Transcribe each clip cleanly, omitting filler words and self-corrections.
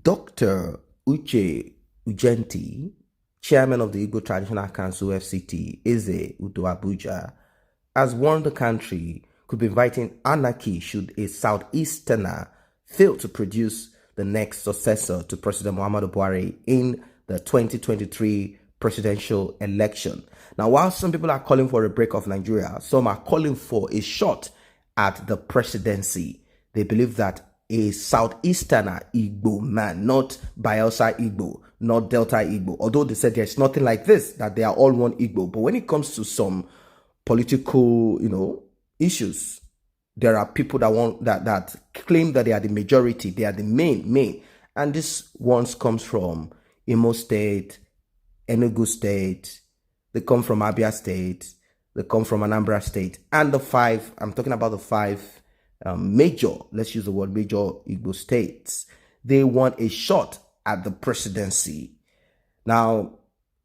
Dr. Uche Ujenti, chairman of the Igbo Traditional Council FCT, Eze Udo Abuja, has warned the country could be inviting anarchy should a Southeasterner fail to produce the next successor to President Muhammadu Buhari in the 2023 presidential election. Now, while some people are calling for a break of Nigeria, some are calling for a shot at the presidency. They believe that a Southeasterner Igbo man, not BIAFRA Igbo, not Delta Igbo, although they said there's nothing like this, that they are all one Igbo. But when it comes to some political, issues, there are people that want that claim that they are the majority, they are the main. And this once comes from Imo State, Enugu State, they come from Abia State, they come from Anambra State, and I'm talking about the five major, let's use the word major Igbo states. They want a shot at the presidency. Now,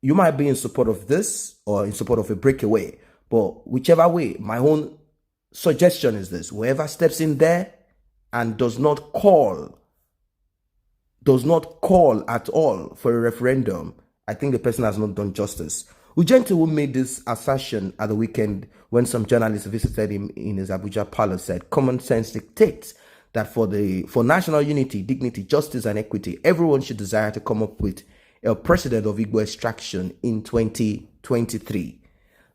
you might be in support of this or in support of a breakaway, but whichever way, my own suggestion is this: whoever steps in there and does not call at all for a referendum, I think the person has not done justice. Ujenti, who made this assertion at the weekend when some journalists visited him in his Abuja palace, said common sense dictates that for national unity, dignity, justice, and equity, everyone should desire to come up with a president of Igbo extraction in 2023.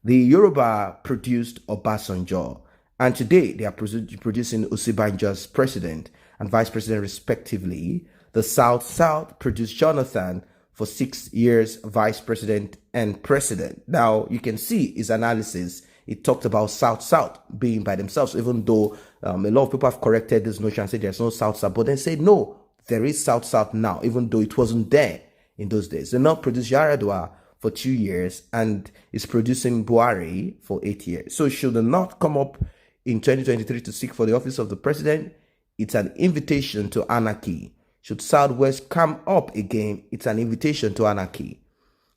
The Yoruba produced Obasanjo, and today they are producing Osibanjo as president and vice president respectively. The South produced Jonathan for 6 years, vice president and president. Now, you can see his analysis. It talked about South being by themselves, even though a lot of people have corrected this notion and said there's no South, but then say, no, there is South now, even though it wasn't there in those days. They now produce Yaradua for 2 years and is producing Buhari for 8 years. So should they not come up in 2023 to seek for the office of the president? It's an invitation to anarchy. Should Southwest come up again, it's an invitation to anarchy.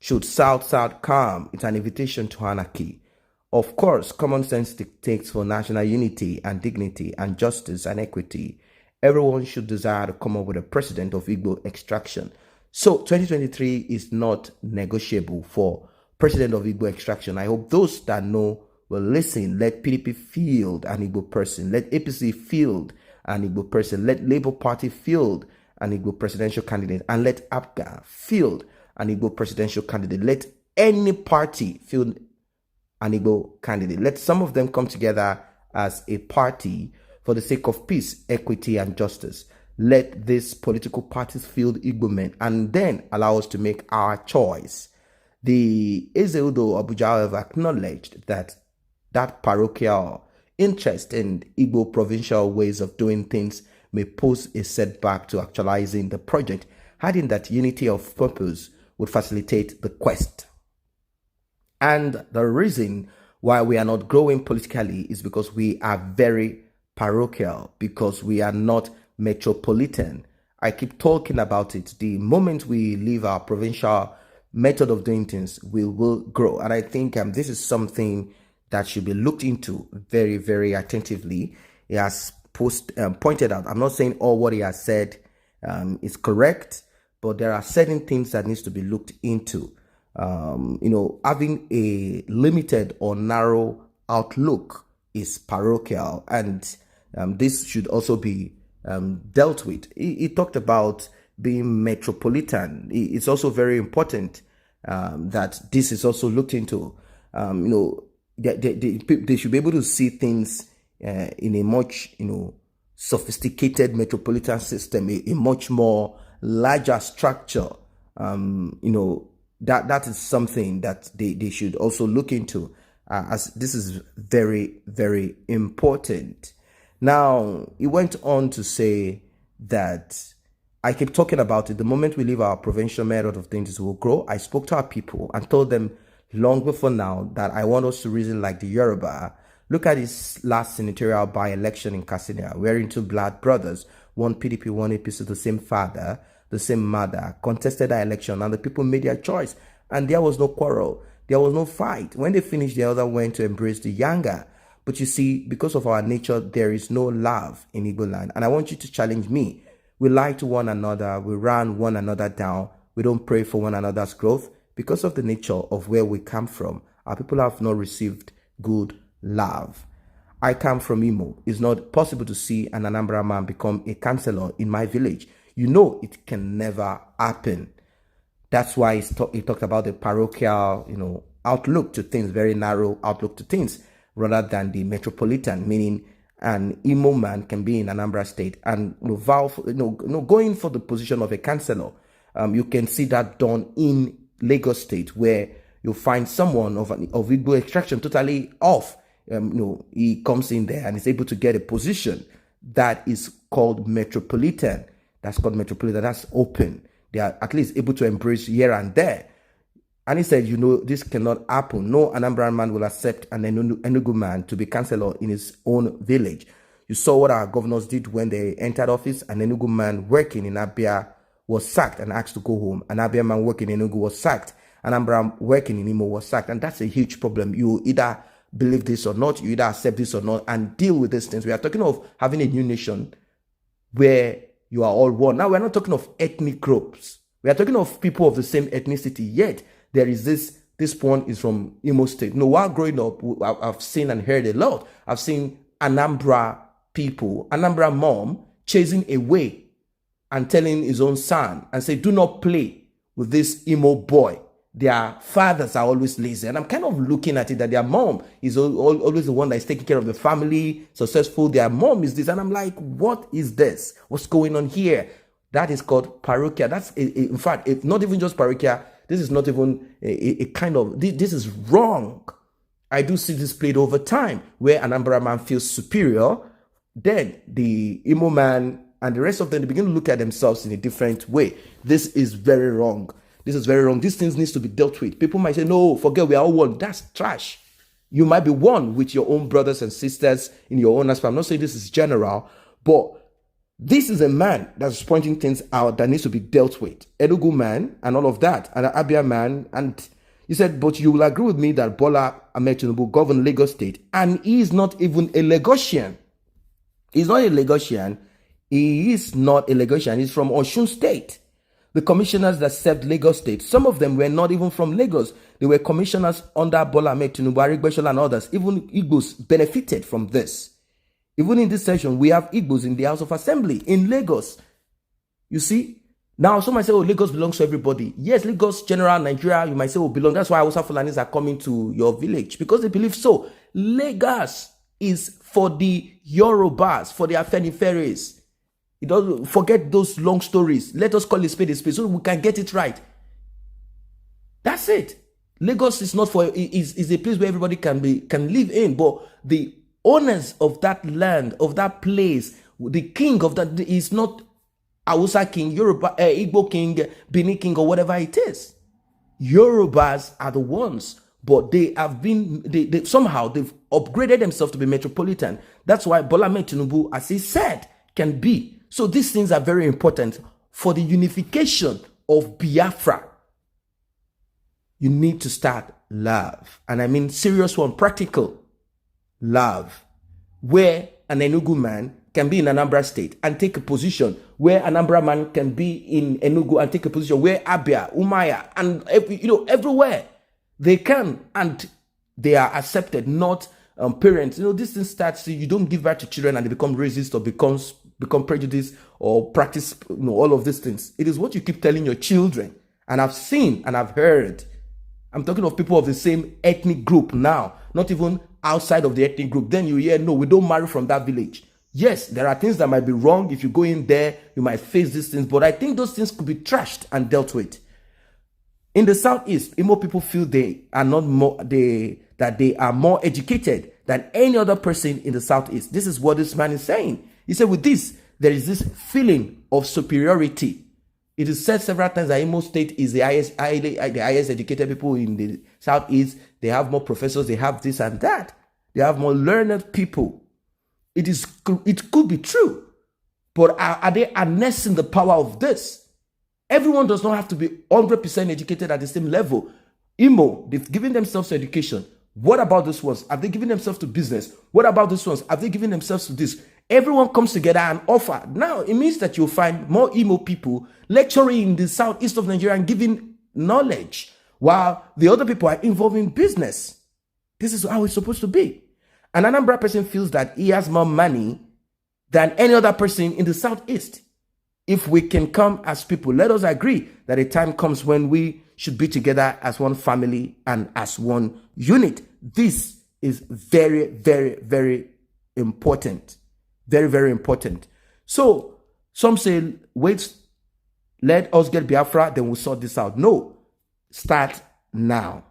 Should South come, it's an invitation to anarchy. Of course, common sense dictates for national unity and dignity and justice and equity. Everyone should desire to come up with a president of Igbo extraction. So 2023 is not negotiable for president of Igbo extraction. I hope those that know will listen. Let PDP field an Igbo person. Let APC field an Igbo person. Let Labour Party field an Igbo presidential candidate, and let APGA field an Igbo presidential candidate. Let any party field an Igbo candidate. Let some of them come together as a party for the sake of peace, equity, and justice. Let these political parties field Igbo men and then allow us to make our choice. The Eze Udo Abuja have acknowledged that parochial interest in Igbo provincial ways of doing things may pose a setback to actualizing the project, adding that unity of purpose would facilitate the quest. And the reason why we are not growing politically is because we are very parochial, because we are not metropolitan. I keep talking about it. The moment we leave our provincial method of doing things, we will grow. And I think this is something that should be looked into very, very attentively. He has pointed out, I'm not saying all what he has said is correct, but there are certain things that needs to be looked into. Having a limited or narrow outlook is parochial, and this should also be dealt with. He talked about being metropolitan. It's also very important that this is also looked into. They should be able to see things in a much, sophisticated metropolitan system, a much more larger structure. That is something that they should also look into, as this is very, very important. Now, he went on to say that I keep talking about it. The moment we leave our provincial method of things, will grow. I spoke to our people and told them long before now that I want us to reason like the Yoruba. Look at this last senatorial by-election in Katsina, wherein two blood brothers, one PDP, one APC, the same father, the same mother, contested that election, and the people made their choice. And there was no quarrel. There was no fight. When they finished, the other went to embrace the younger. But you see, because of our nature, there is no love in Igbo land. And I want you to challenge me. We lie to one another. We run one another down. We don't pray for one another's growth. Because of the nature of where we come from, our people have not received good love. I come from Imo. It's not possible to see an Anambra man become a councillor in my village. You know it can never happen. That's why he talked about the parochial, outlook to things, very narrow outlook to things, rather than the metropolitan, meaning an Imo man can be in Anambra State and going for the position of a councillor. You can see that done in Lagos State, where you'll find someone of Igbo extraction totally off. He comes in there and is able to get a position that is called metropolitan. That's called metropolitan. That's open. They are at least able to embrace here and there. And he said, this cannot happen. No Anambra man will accept an Enugu man to be councillor in his own village. You saw what our governors did when they entered office. An Enugu man working in Abia was sacked and asked to go home. An Abia man working in Enugu was sacked. An Anambra working in Imo was sacked. And that's a huge problem. You either believe this or not, you either accept this or not, and deal with these things. We are talking of having a new nation where you are all one. Now, we're not talking of ethnic groups. We are talking of people of the same ethnicity, yet there is this one is from Imo State. While growing up, I've seen and heard a lot. I've seen Anambra people, Anambra mom, chasing away and telling his own son and say, do not play with this Imo boy. Their fathers are always lazy. And I'm kind of looking at it that their mom is always the one that is taking care of the family, successful. Their mom is this. And I'm like, what is this? What's going on here? That is called parochial. That's, in fact, it's not even just parochial. This is not even a kind of, this is wrong. I do see this played over time where an Anambra man feels superior. Then the Imo man and the rest of them, they begin to look at themselves in a different way. This is very wrong. This is very wrong. These things need to be dealt with. People might say, no, forget, we are all one. That's trash. You might be one with your own brothers and sisters in your own aspect. I'm not saying this is general, but this is a man that's pointing things out that needs to be dealt with. Enugu man and all of that, and an Abia man. And he said, but you will agree with me that Bola Ahmed Tinubu governed Lagos State, and he is not even a Lagosian. He's not a Lagosian. He is not a Lagosian. He's from Osun State. The commissioners that served Lagos State, some of them were not even from Lagos. They were commissioners under Bola Ahmed Tinubu, Arigbeshola and others. Even Igbos benefited from this. Even in this session, we have Igbos in the House of Assembly in Lagos. You see? Now, some might say, Lagos belongs to everybody. Yes, Lagos, general Nigeria, you might say, belong. That's why Hausa Fulanis are coming to your village, because they believe so. Lagos is for the Yorubas, for the Afeniferes. Forget those long stories. Let us call it spade so we can get it right. That's it. Lagos is not for, is a place where everybody can live in, but the owners of that land, of that place, the king of that is not Hausa king, Yoruba, Igbo king, Bini king, or whatever it is. Yorubas are the ones, but they have been, somehow they've upgraded themselves to be metropolitan. That's why Bola Ahmed Tinubu, as he said, can be. So these things are very important for the unification of Biafra. You need to start love. And I mean serious one, practical love. Where an Enugu man can be in Anambra State and take a position. Where an Anambra man can be in Enugu and take a position. Where Abia, Umaya, and everywhere they can. And they are accepted, not parents. This thing starts, you don't give birth to children and they become racist or become prejudiced or practice all of these things. It is what you keep telling your children. And I've seen and I've heard. I'm talking of people of the same ethnic group now, not even outside of the ethnic group. Then you hear, no, we don't marry from that village. Yes, there are things that might be wrong. If you go in there, you might face these things. But I think those things could be trashed and dealt with. In the Southeast, Imo people feel they are not more, that they are more educated than any other person in the Southeast. This is what this man is saying. He said, with this, there is this feeling of superiority. It is said several times that Imo State is the highest educated people in the Southeast. They have more professors. They have this and that. They have more learned people. It could be true. But are they harnessing the power of this? Everyone does not have to be 100% educated at the same level. Imo, they've given themselves education. What about these ones? Have they given themselves to business? What about these ones? Have they given themselves to this? Everyone comes together and offer. Now, it means that you'll find more Igbo people lecturing in the southeast of Nigeria and giving knowledge, while the other people are involved in business. This is how it's supposed to be. An Anambra person feels that he has more money than any other person in the southeast. If we can come as people, let us agree that a time comes when we should be together as one family and as one unit. This is very, very, very important. Very, very important. So some say, wait, let us get Biafra, then we'll sort this out. No, start now.